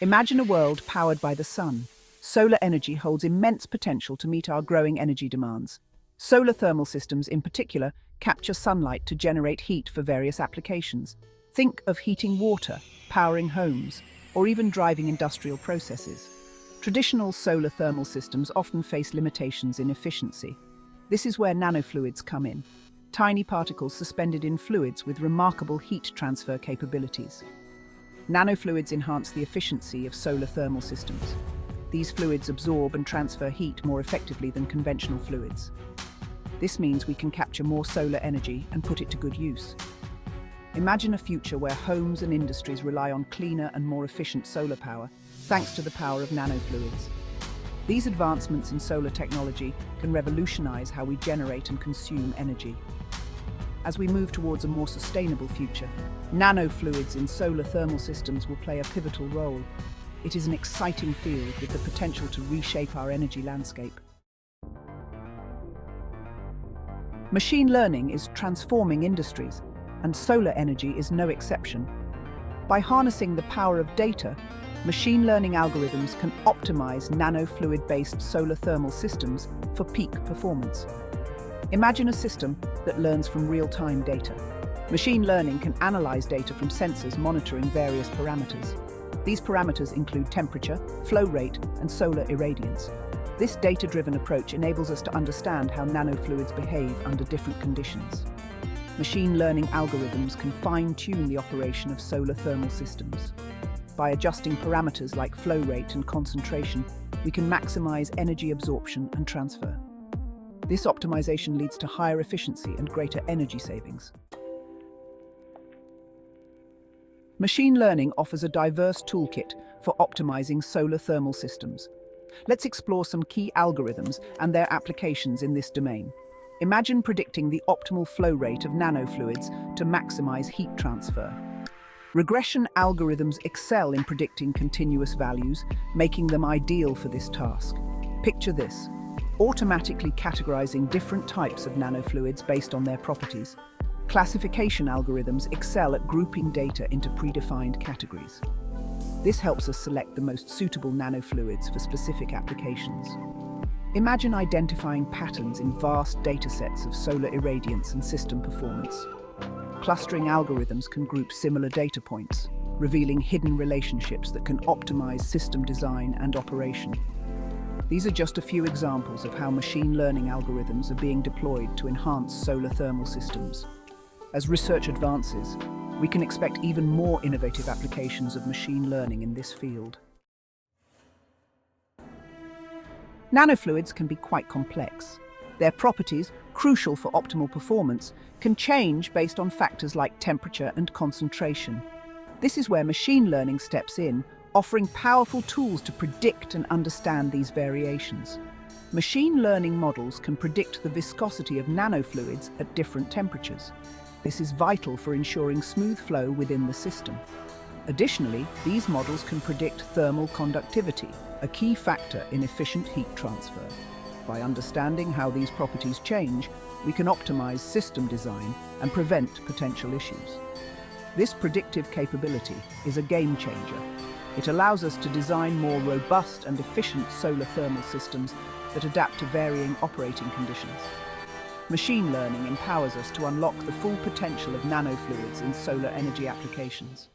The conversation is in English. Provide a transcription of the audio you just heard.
Imagine a world powered by the sun. Solar energy holds immense potential to meet our growing energy demands. Solar thermal systems, in particular, capture sunlight to generate heat for various applications. Think of heating water, powering homes, or even driving industrial processes. Traditional solar thermal systems often face limitations in efficiency. This is where nanofluids come in. Tiny particles suspended in fluids with remarkable heat transfer capabilities. Nanofluids enhance the efficiency of solar thermal systems. These fluids absorb and transfer heat more effectively than conventional fluids. This means we can capture more solar energy and put it to good use. Imagine a future where homes and industries rely on cleaner and more efficient solar power, thanks to the power of nanofluids. These advancements in solar technology can revolutionize how we generate and consume energy. As we move towards a more sustainable future, nanofluids in solar thermal systems will play a pivotal role. It is an exciting field with the potential to reshape our energy landscape. Machine learning is transforming industries, and solar energy is no exception. By harnessing the power of data, machine learning algorithms can optimize nanofluid-based solar thermal systems for peak performance. Imagine a system that learns from real-time data. Machine learning can analyze data from sensors monitoring various parameters. These parameters include temperature, flow rate, and solar irradiance. This data-driven approach enables us to understand how nanofluids behave under different conditions. Machine learning algorithms can fine-tune the operation of solar thermal systems. By adjusting parameters like flow rate and concentration, we can maximize energy absorption and transfer. This optimization leads to higher efficiency and greater energy savings. Machine learning offers a diverse toolkit for optimizing solar thermal systems. Let's explore some key algorithms and their applications in this domain. Imagine predicting the optimal flow rate of nanofluids to maximize heat transfer. Regression algorithms excel in predicting continuous values, making them ideal for this task. Picture this: automatically categorizing different types of nanofluids based on their properties. Classification algorithms excel at grouping data into predefined categories. This helps us select the most suitable nanofluids for specific applications. Imagine identifying patterns in vast datasets of solar irradiance and system performance. Clustering algorithms can group similar data points, revealing hidden relationships that can optimize system design and operation. These are just a few examples of how machine learning algorithms are being deployed to enhance solar thermal systems. As research advances, we can expect even more innovative applications of machine learning in this field. Nanofluids can be quite complex. Their properties, crucial for optimal performance, can change based on factors like temperature and concentration. This is where machine learning steps in, offering powerful tools to predict and understand these variations. Machine learning models can predict the viscosity of nanofluids at different temperatures. This is vital for ensuring smooth flow within the system. Additionally, these models can predict thermal conductivity, a key factor in efficient heat transfer. By understanding how these properties change, we can optimize system design and prevent potential issues. This predictive capability is a game changer. It allows us to design more robust and efficient solar thermal systems that adapt to varying operating conditions. Machine learning empowers us to unlock the full potential of nanofluids in solar energy applications.